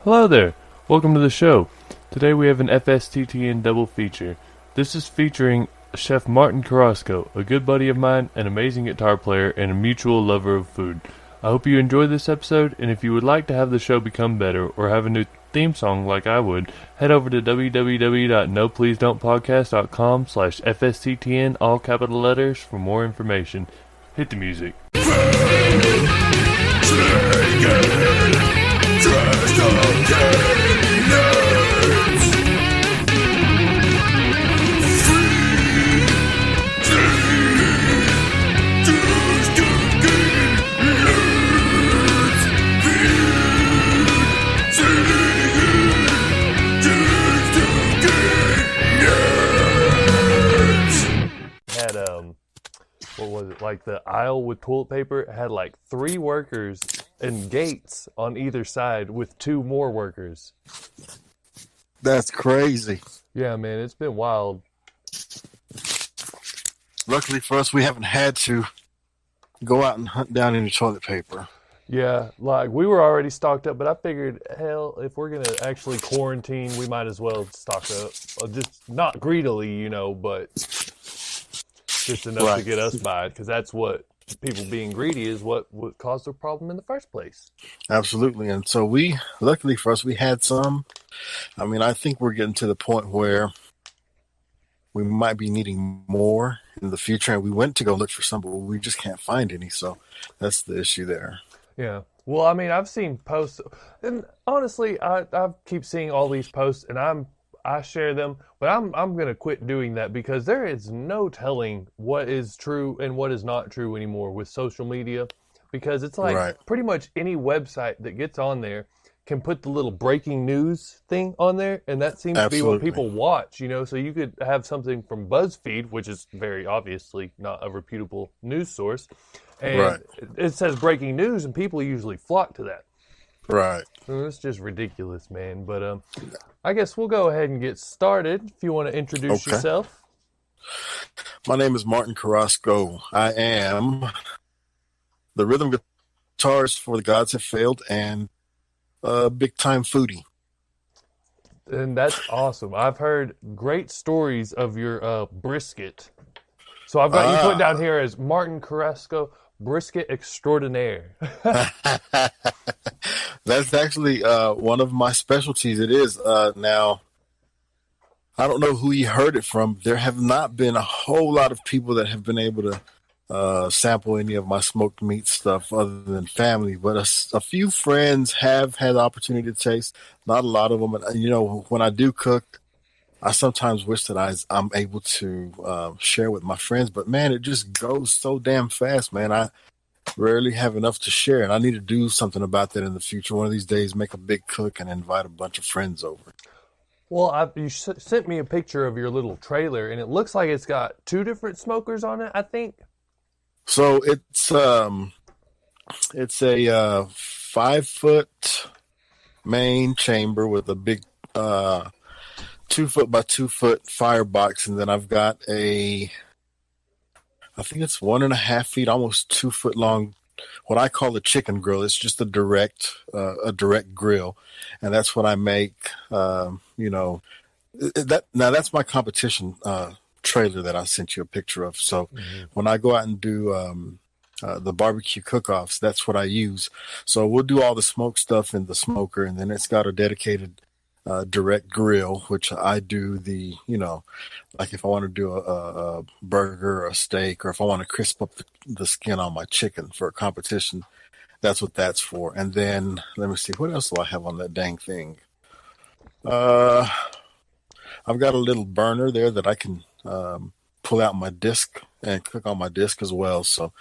Hello there. Welcome to the show. Today we have an FSTTN double feature. This is featuring Chef Martin Carrasco, a good buddy of mine, an amazing guitar player, and a mutual lover of food. I hope you enjoy this episode, and if you would like to have the show become better or have a new theme song like I would, head over to www.nopleasedon'tpodcast.com/FSTTN, all capital letters, for more information. Hit the music. What was it, like the aisle with toilet paper? It had like 3 workers and gates on either side with 2 more workers. That's crazy. Yeah, man, it's been wild. Luckily for us, we haven't had to go out and hunt down any toilet paper. Yeah, like we were already stocked up, but I figured, hell, if we're going to actually quarantine, we might as well stock up. Just not greedily, but just enough to get us by, because that's what people being greedy is what caused the problem in the first place. Absolutely. And so luckily for us, we had some. I mean, I think we're getting to the point where we might be needing more in the future. And we went to go look for some, but we just can't find any. So that's the issue there. Yeah. Well, I mean, I've seen posts, and honestly, I keep seeing all these posts, and I share them, but I'm going to quit doing that because there is no telling what is true and what is not true anymore with social media, because it's like pretty much any website that gets on there can put the little breaking news thing on there, and that seems to be what people watch, so you could have something from BuzzFeed, which is very obviously not a reputable news source, and it says breaking news, and people usually flock to that. Right. It's just ridiculous, man. But I guess we'll go ahead and get started. If you want to introduce yourself. My name is Martin Carrasco. I am the rhythm guitarist for The Gods Have Failed and a big-time foodie. And that's awesome. I've heard great stories of your brisket. So I've got you put down here as Martin Carrasco, brisket extraordinaire. That's actually one of my specialties. It is. Now, I don't know who you heard it from. There have not been a whole lot of people that have been able to sample any of my smoked meat stuff other than family. But a few friends have had the opportunity to taste. Not a lot of them. And, when I do cook, I sometimes wish that I'm able to share with my friends. But, man, it just goes so damn fast, man. I rarely have enough to share, and I need to do something about that in the future. One of these days, make a big cook and invite a bunch of friends over. Well, you sent me a picture of your little trailer, and it looks like it's got 2 different smokers on it, I think. So it's a 5-foot main chamber with a big 2-foot by 2-foot firebox, and then I've got I think it's 1.5 feet, almost 2 foot long, what I call a chicken grill. It's just a direct grill, and that's what I make. Now that's my competition trailer that I sent you a picture of. So when I go out and do the barbecue cook-offs, that's what I use. So we'll do all the smoke stuff in the smoker, and then it's got a dedicated direct grill, which I do like if I want to do a burger or a steak, or if I want to crisp up the skin on my chicken for a competition, that's what that's for. And then let me see, what else do I have on that dang thing? I've got a little burner there that I can pull out my disc and cook on my disc as well. So,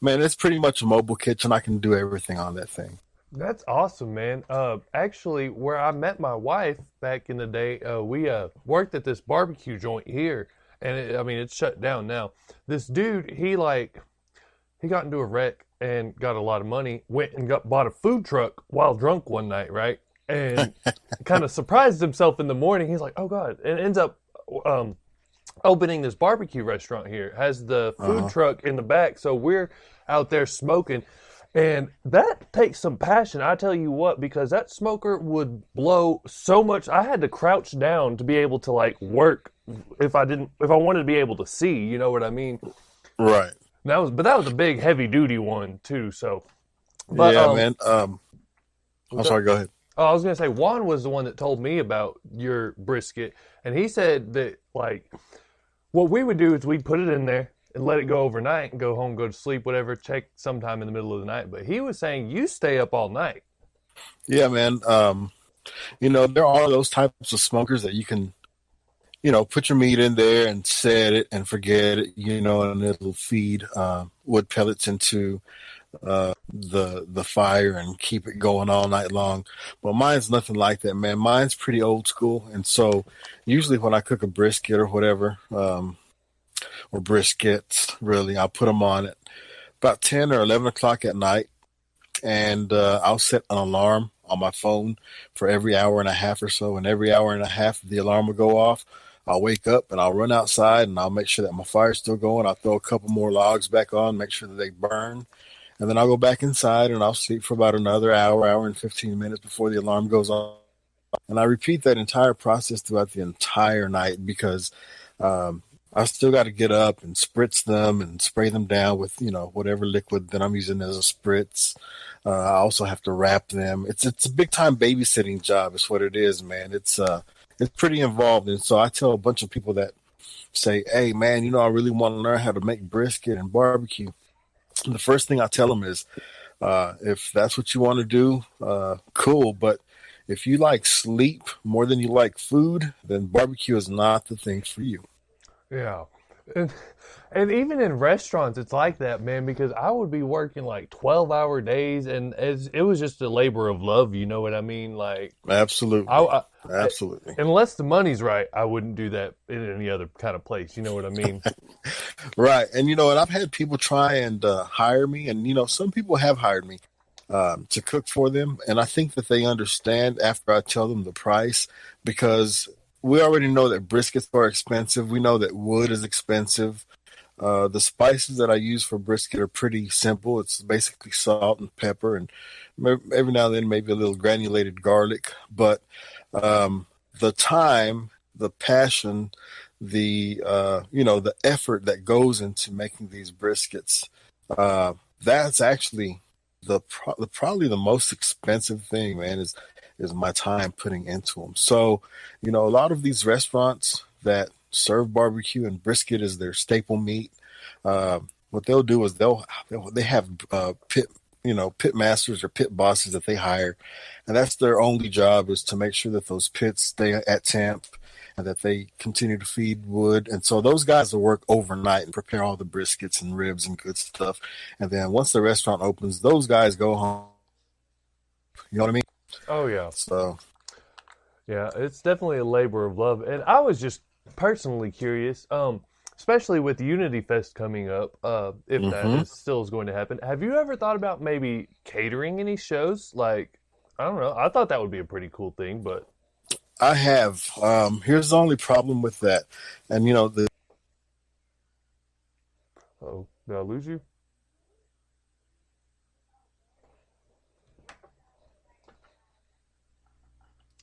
man, it's pretty much a mobile kitchen. I can do everything on that thing. That's awesome, man. Actually, where I met my wife back in the day, we worked at this barbecue joint here, and it's shut down now. This dude, he got into a wreck and got a lot of money, went and bought a food truck while drunk one night, right? And kind of surprised himself in the morning. He's like, oh, God, and ends up opening this barbecue restaurant here. Has the food truck in the back, so we're out there smoking. And that takes some passion, I tell you what, because that smoker would blow so much. I had to crouch down to be able to like work if I wanted to be able to see, you know what I mean? Right. That was a big heavy duty one too. So, but Yeah, man. I'm what's up? sorry. Go ahead. Oh, I was gonna say Juan was the one that told me about your brisket, and he said that like what we would do is we'd put it in there and let it go overnight and go home, go to sleep, whatever, check sometime in the middle of the night. But he was saying you stay up all night. Yeah, man. There are those types of smokers that you can, put your meat in there and set it and forget it, and it'll feed wood pellets into the fire and keep it going all night long. But mine's nothing like that, man. Mine's pretty old school, and so usually when I cook a brisket or whatever, or briskets, really, I'll put them on at about 10 or 11 o'clock at night, and I'll set an alarm on my phone for every hour and a half or so, and every hour and a half the alarm will go off. I'll wake up and I'll run outside and I'll make sure that my fire's still going. I'll throw a couple more logs back on, make sure that they burn. And then I'll go back inside and I'll sleep for about another hour, hour and 15 minutes before the alarm goes off. And I repeat that entire process throughout the entire night because I still got to get up and spritz them and spray them down with, whatever liquid that I'm using as a spritz. I also have to wrap them. It's a big time babysitting job is what it is, man. It's pretty involved. And so I tell a bunch of people that say, hey, man, I really want to learn how to make brisket and barbecue. The first thing I tell them is, if that's what you want to do, cool. But if you like sleep more than you like food, then barbecue is not the thing for you. Yeah. And, and even in restaurants, it's like that, man, because I would be working like 12-hour days and it was just a labor of love, you know what I mean? Like, Absolutely. I, Absolutely. unless the money's right, I wouldn't do that in any other kind of place, you know what I mean? Right. And, I've had people try and hire me. And, some people have hired me to cook for them. And I think that they understand after I tell them the price because we already know that briskets are expensive. We know that wood is expensive. The spices that I use for brisket are pretty simple. It's basically salt and pepper and every now and then maybe a little granulated garlic. But the time, the passion, the effort that goes into making these briskets, that's actually probably the most expensive thing, man, is my time putting into them. So, a lot of these restaurants that serve barbecue and brisket is their staple meat. What they'll do is they have pit masters or pit bosses that they hire, and that's their only job is to make sure that those pits stay at temp and that they continue to feed wood. And so those guys will work overnight and prepare all the briskets and ribs and good stuff. And then once the restaurant opens, those guys go home. You know what I mean? Oh, yeah. So, Yeah, it's definitely a labor of love. And I was just personally curious, especially with Unity Fest coming up, if that mhm. is still is going to happen. Have you ever thought about maybe catering any shows? Like, I don't know. I thought that would be a pretty cool thing, but I have. Here's the only problem with that. And, oh, did I lose you?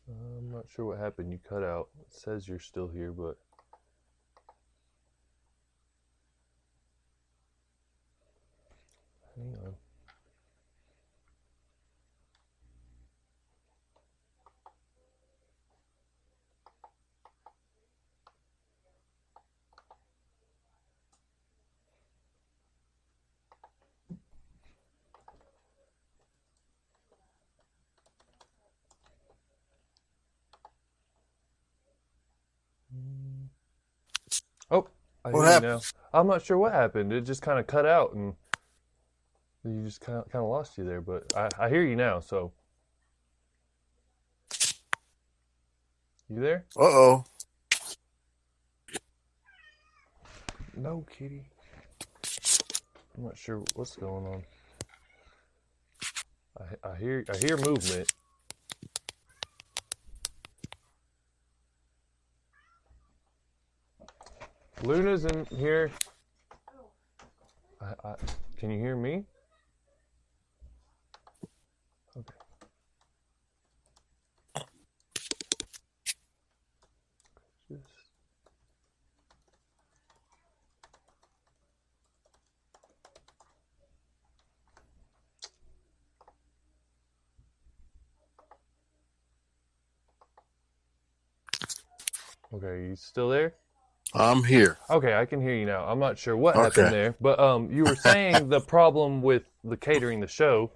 I'm not sure what happened. You cut out. It says you're still here, but hang on. Oh, I what hear you now. happened? I'm not sure what happened. It just kind of cut out and you just kind of lost you there, but I hear you now. So, you there? Uh-oh. No, kitty. I'm not sure what's going on. I hear movement. Luna's in here. I, can you hear me? Okay, you still there? I'm here. Okay, I can hear you now. I'm not sure what happened Okay. there, but you were saying the problem with the catering the show.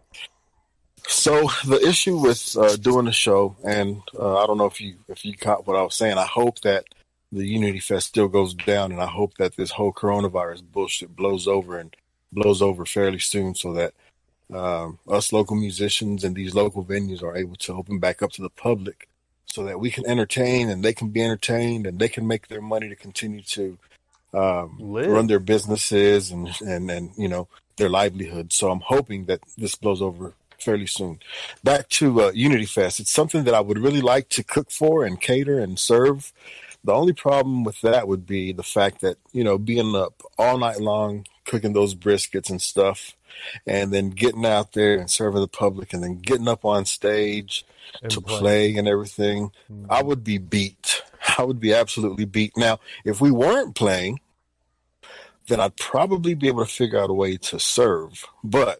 So the issue with doing the show, and I don't know if you caught what I was saying. I hope that the Unity Fest still goes down, and I hope that this whole coronavirus bullshit blows over and blows over fairly soon, so that us local musicians and these local venues are able to open back up to the public, so that we can entertain and they can be entertained and they can make their money to continue to run Live. their businesses and their livelihood. So I'm hoping that this blows over fairly soon. Back to Unity Fest. It's something that I would really like to cook for and cater and serve. The only problem with that would be the fact that, being up all night long cooking those briskets and stuff, and then getting out there and serving the public, and then getting up on stage to And playing. play and everything, I Mhm. would be beat. I would be absolutely beat. Now, if we weren't playing, then I'd probably be able to figure out a way to serve. But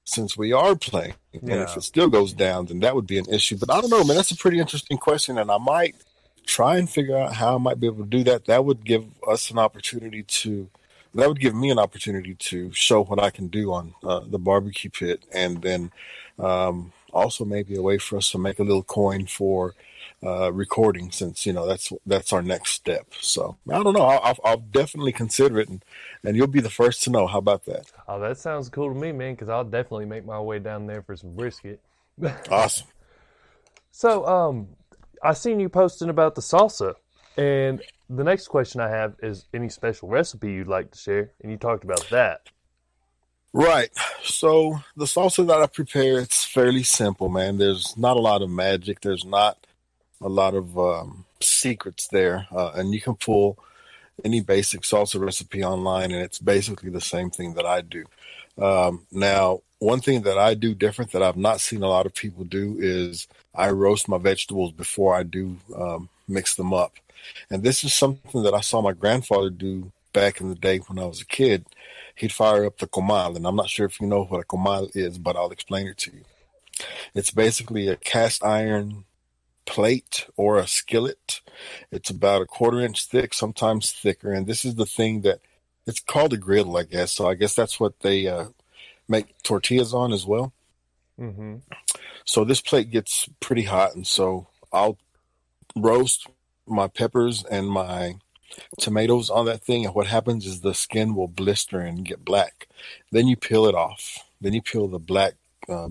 since we are playing, and if Yeah. it still goes down, then that would be an issue. But I don't know, man. That's a pretty interesting question, and I might try and figure out how I might be able to do that. That would give us an opportunity to. That would give me an opportunity to show what I can do on the barbecue pit, and then also maybe a way for us to make a little coin for recording, since that's our next step. So I don't know. I'll definitely consider it, and you'll be the first to know. How about that? Oh, that sounds cool to me, man, because I'll definitely make my way down there for some brisket. Awesome. So, I seen you posting about the salsa, and the next question I have is any special recipe you'd like to share? And you talked about that. Right. So the salsa that I prepare, it's fairly simple, man. There's not a lot of magic. There's not a lot of secrets there, and you can pull any basic salsa recipe online, and it's basically the same thing that I do. Now, one thing that I do different that I've not seen a lot of people do is I roast my vegetables before I do mix them up. And this is something that I saw my grandfather do back in the day when I was a kid. He'd fire up the comal, and I'm not sure if you know what a comal is, but I'll explain it to you. It's basically a cast iron plate or a skillet. It's about a quarter-inch thick, sometimes thicker. And this is the thing that it's called a griddle, I guess. So I guess that's what they make tortillas on as well. Mm-hmm. So this plate gets pretty hot, and so I'll roast my peppers and my tomatoes on that thing. And what happens is the skin will blister and get black. Then you peel it off. Then you peel the black uh,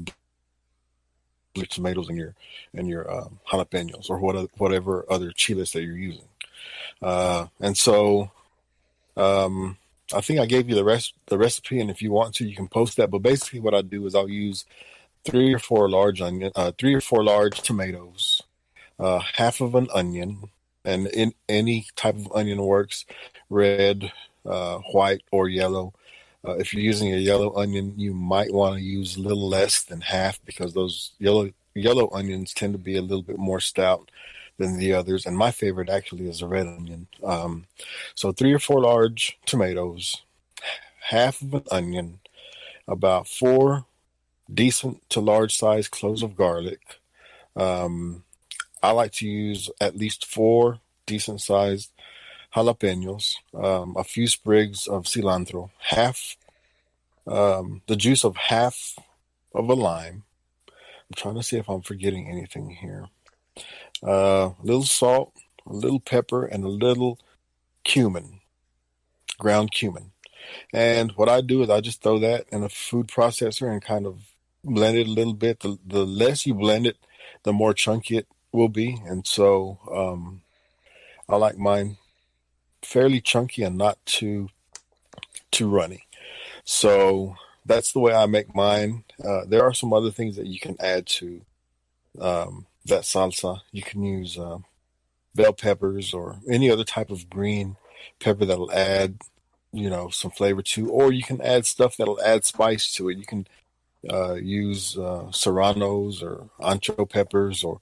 tomatoes and your jalapenos or whatever other chiles that you're using. And so I think I gave you the recipe, and if you want to, you can post that. But basically, what I do is I'll use three or four large tomatoes, half of an onion, and in any type of onion works, red, white, or yellow. If you're using a yellow onion, you might want to use a little less than half, because those yellow onions tend to be a little bit more stout than the others. And my favorite actually is a red onion. So three or four large tomatoes, half of an onion, about four decent to large size cloves of garlic. Um, I like to use at least four decent sized jalapenos, a few sprigs of cilantro, half the juice of half of a lime. I'm trying to see if I'm forgetting anything here. A little salt, a little pepper, and a little cumin, ground cumin. And what I do is I just throw that in a food processor and kind of blend it a little bit. The less you blend it, the more chunky it will be. And so I like mine fairly chunky and not too runny. So that's the way I make mine. There are some other things that you can add to that salsa. You can use bell peppers or any other type of green pepper that'll add, some flavor to, or you can add stuff that'll add spice to it. You can use serranos or ancho peppers, or